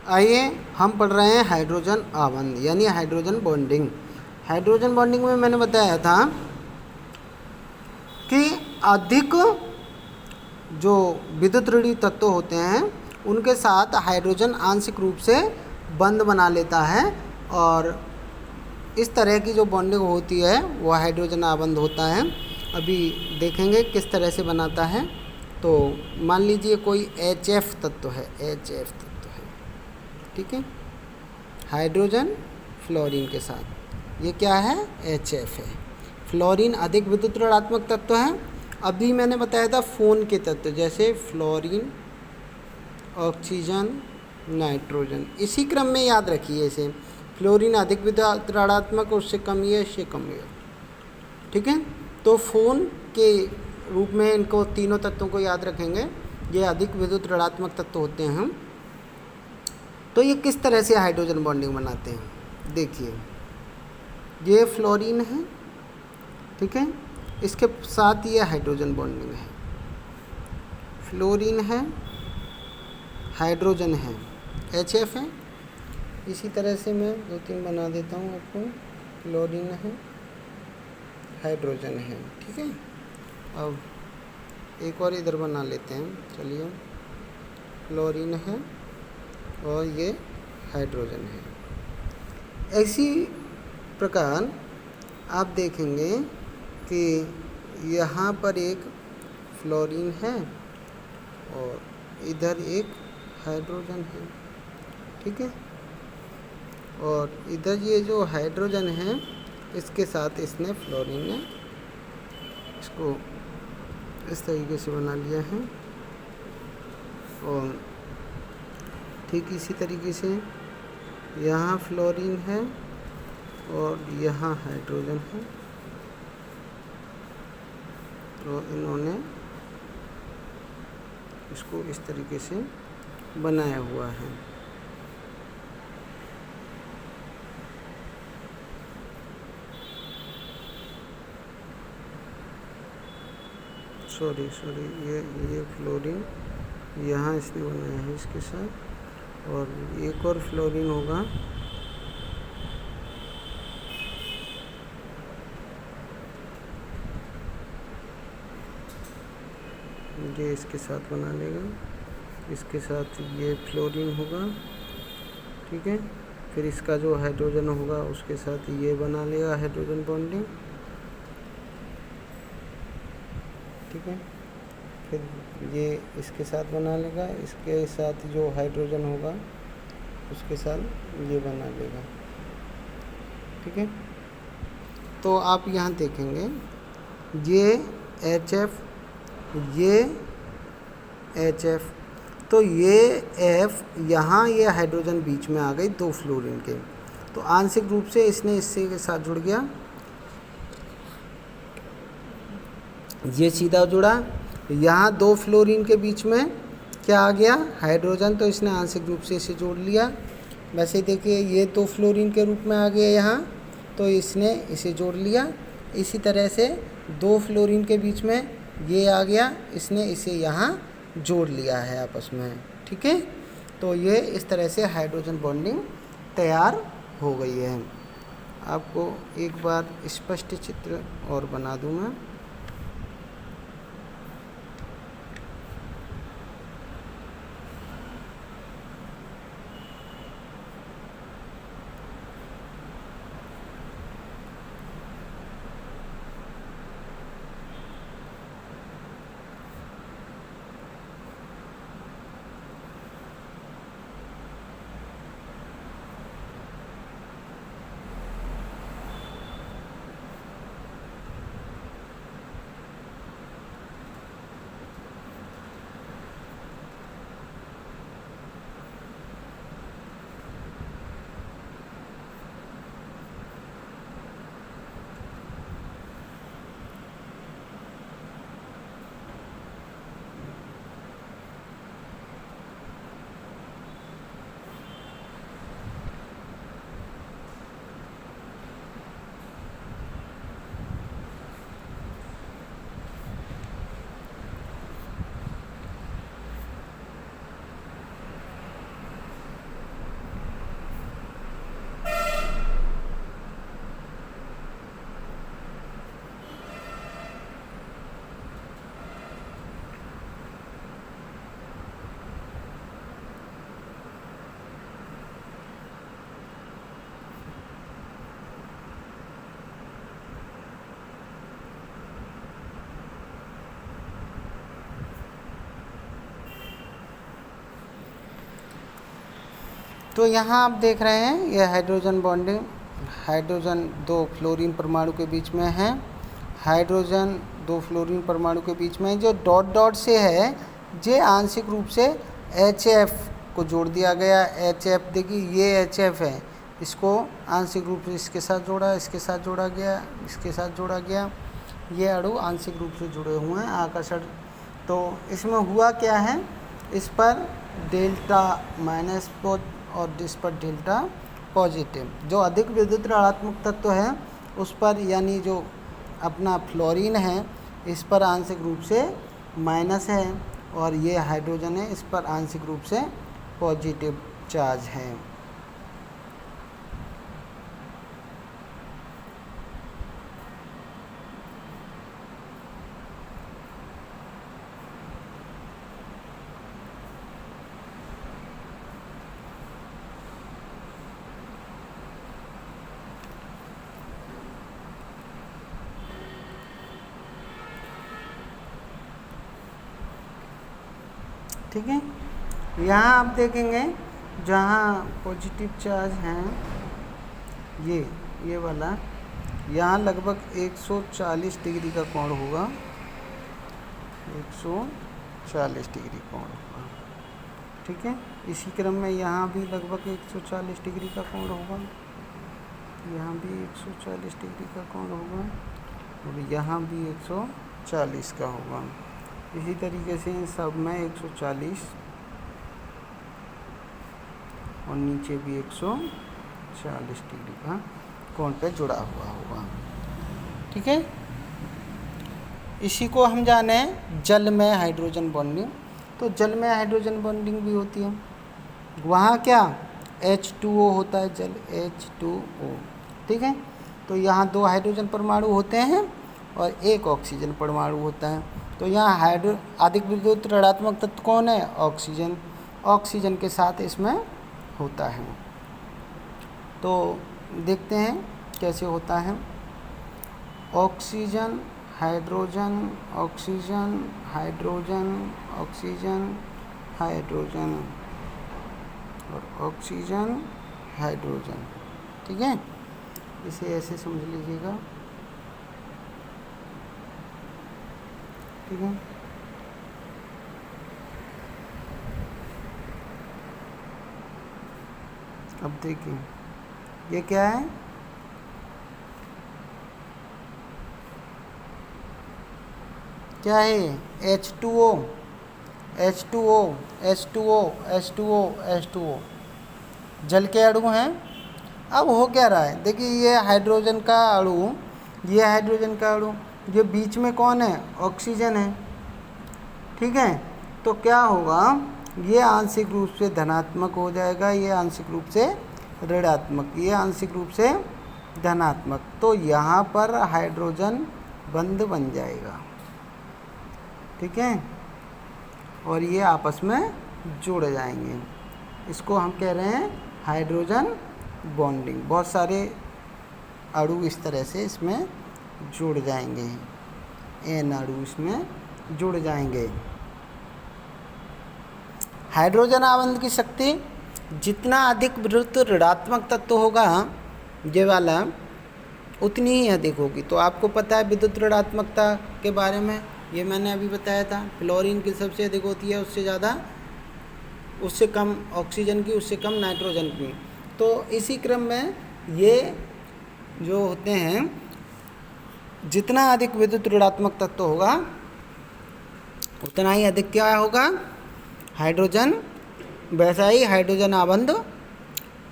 आइए हम पढ़ रहे हैं हाइड्रोजन आबंध यानी हाइड्रोजन बॉन्डिंग। हाइड्रोजन बॉन्डिंग में मैंने बताया था कि अधिक जो विद्युत ऋणात्मक तत्व होते हैं उनके साथ हाइड्रोजन आंशिक रूप से बंध बना लेता है और इस तरह की जो बॉन्डिंग होती है वो हाइड्रोजन आबंध होता है। अभी देखेंगे किस तरह से बनाता है। तो मान लीजिए कोई HF तत्व है, HF तत्व है, ठीक है, हाइड्रोजन फ्लोरीन के साथ, ये क्या है, HF है। फ्लोरीन अधिक विद्युत ऋणात्मक तत्व है। अभी मैंने बताया था फोन के तत्व जैसे फ्लोरीन, ऑक्सीजन, नाइट्रोजन, इसी क्रम में याद रखिए इसे। फ्लोरीन अधिक विद्युत ऋणात्मक, उससे कम ये, इससे कम ये, ठीक है। तो फोन के रूप में इनको तीनों तत्वों को याद रखेंगे। ये अधिक विद्युत ऋणात्मक तत्व होते हैं। तो ये किस तरह से हाइड्रोजन बॉन्डिंग बनाते हैं, देखिए ये फ्लोरीन है, ठीक है, इसके साथ ये हाइड्रोजन बॉन्डिंग है, फ्लोरीन है, हाइड्रोजन है, HF है। इसी तरह से मैं 2-3 बना देता हूँ आपको। फ्लोरीन है, हाइड्रोजन है, ठीक है। अब एक और इधर बना लेते हैं, चलिए, फ्लोरीन है और ये हाइड्रोजन है। इसी प्रकार आप देखेंगे कि यहाँ पर एक फ्लोरीन है और इधर एक हाइड्रोजन है, ठीक है, और इधर ये जो हाइड्रोजन है इसके साथ इसने फ्लोरीन ने इसको इस तरीके से बना लिया है। और ठीक इसी तरीके से यहाँ फ्लोरीन है और यहाँ हाइड्रोजन है, तो इन्होंने इसको इस तरीके से बनाया हुआ है। सॉरी ये फ्लोरीन यहाँ इसने बनाया है इसके साथ, और एक और फ्लोरीन होगा ये इसके साथ बना लेगा, इसके साथ ये फ्लोरीन होगा, ठीक है। फिर इसका जो हाइड्रोजन होगा उसके साथ ये बना लेगा हाइड्रोजन बॉन्डिंग, ठीक है। फिर ये इसके साथ बना लेगा, इसके साथ जो हाइड्रोजन होगा उसके साथ ये बना लेगा, ठीक है। तो आप यहाँ देखेंगे ये HF, ये HF, तो ये F, यहाँ ये हाइड्रोजन बीच में आ गई दो फ्लोरीन के, तो आंशिक रूप से इसने इससे के साथ जुड़ गया, ये सीधा जुड़ा। यहाँ दो फ्लोरीन के बीच में क्या आ गया, हाइड्रोजन, तो इसने आंशिक रूप से इसे जोड़ लिया। वैसे देखिए ये दो फ्लोरीन के रूप में आ गया यहाँ, तो इसने इसे जोड़ लिया। इसी तरह से दो फ्लोरीन के बीच में ये आ गया, इसने इसे यहाँ जोड़ लिया है आपस में, ठीक है। तो ये इस तरह से हाइड्रोजन बॉन्डिंग तैयार हो गई है। आपको एक बार स्पष्ट चित्र और बना दूँ मैं। तो यहाँ आप देख रहे हैं ये हाइड्रोजन बॉन्डिंग, हाइड्रोजन 2 फ्लोरीन परमाणु के बीच में है, हाइड्रोजन 2 फ्लोरीन परमाणु के बीच में जो डॉट डॉट से है ये आंशिक रूप से HF को जोड़ दिया गया। HF देखिए ये HF है, इसको आंशिक रूप से इसके साथ जोड़ा, इसके साथ जोड़ा गया, इसके साथ जोड़ा गया। ये अणु आंशिक रूप से जुड़े हुए हैं आकर्षण। तो इसमें हुआ क्या है, इस पर डेल्टा माइनस और इस पर डेल्टा पॉजिटिव। जो अधिक विद्युत ऋणात्मक तत्व है उस पर, यानी जो अपना फ्लोरीन है इस पर आंशिक रूप से माइनस है, और ये हाइड्रोजन है इस पर आंशिक रूप से पॉजिटिव चार्ज है। ठीक है, यहाँ आप देखेंगे जहाँ पॉजिटिव चार्ज हैं ये वाला, यहाँ लगभग 140 डिग्री का कोण होगा, 140 डिग्री कोण होगा। ठीक है, इसी क्रम में यहाँ भी लगभग 140 डिग्री का कोण होगा, यहाँ भी 140 डिग्री का कोण होगा, और यहाँ भी 140 का होगा। इसी तरीके से इन सब में 140 और नीचे भी 140 डिग्री का कोण पे जुड़ा हुआ होगा। ठीक है, इसी को हम जाने जल में हाइड्रोजन बॉन्डिंग। तो जल में हाइड्रोजन बॉन्डिंग भी होती है, वहाँ क्या H2O होता है, जल H2O। ठीक है, तो यहाँ 2 हाइड्रोजन परमाणु होते हैं और 1 ऑक्सीजन परमाणु होता है। तो यहाँ अधिक विद्युत ऋणात्मक तत्व कौन है, ऑक्सीजन। ऑक्सीजन के साथ इसमें होता है। तो देखते हैं कैसे होता है। Oxygen hydrogen, oxygen hydrogen, oxygen hydrogen और ऑक्सीजन हाइड्रोजन। ठीक है, इसे ऐसे समझ लीजिएगा। ठीक है, अब देखिए ये क्या है, क्या है H2O, H2O, H2O, H2O, H2O जल के अणु हैं। अब हो क्या रहा है, देखिए ये हाइड्रोजन का अणु, ये हाइड्रोजन का अणु, ये बीच में कौन है, ऑक्सीजन है। ठीक है, तो क्या होगा, ये आंशिक रूप से धनात्मक हो जाएगा, ये आंशिक रूप से ऋणात्मक, ये आंशिक रूप से धनात्मक। तो यहाँ पर हाइड्रोजन बंध बन जाएगा। ठीक है, और ये आपस में जुड़ जाएंगे, इसको हम कह रहे हैं हाइड्रोजन बॉन्डिंग। बहुत सारे अणु इस तरह से इसमें जुड़ जाएंगे, N अणु इसमें जुड़ जाएंगे। हाइड्रोजन आबंध की शक्ति जितना अधिक विद्युत ऋणात्मक तत्व होगा ये वाला, उतनी ही अधिक होगी। तो आपको पता है विद्युत ऋणात्मकता के बारे में, ये मैंने अभी बताया था। फ्लोरीन की सबसे अधिक होती है, उससे ज़्यादा, उससे कम ऑक्सीजन की, उससे कम नाइट्रोजन की। तो इसी क्रम में ये जो होते हैं, जितना अधिक विद्युत ऋणात्मक तत्व होगा उतना ही अधिक क्या होगा, हाइड्रोजन, वैसा ही हाइड्रोजन आबंध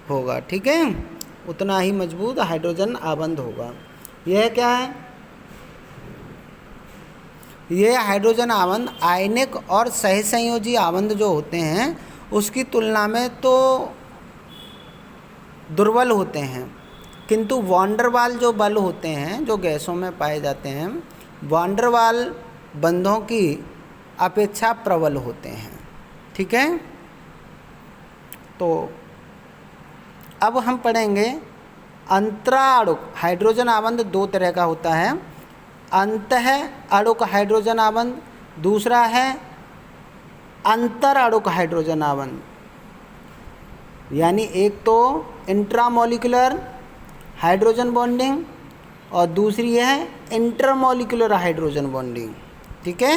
होगा। ठीक है, उतना ही मजबूत हाइड्रोजन आबंध होगा। यह क्या है, ये हाइड्रोजन आबंध आयनिक और सहसंयोजी आबंध जो होते हैं उसकी तुलना में तो दुर्बल होते हैं, किंतु वॉन्डरवाल जो बल होते हैं जो गैसों में पाए जाते हैं, वॉन्डरवाल बंधों की अपेक्षा प्रबल होते हैं। ठीक है, तो अब हम पढ़ेंगे अंतराणुक हाइड्रोजन आबंध। 2 तरह का होता है, अंतः अणुक हाइड्रोजन आबंध, दूसरा है अंतर अणुक हाइड्रोजन आबंध। यानी एक तो इंट्रामॉलिक्यूलर हाइड्रोजन बॉन्डिंग और दूसरी है इंटरमॉलिक्यूलर हाइड्रोजन बॉन्डिंग। ठीक है।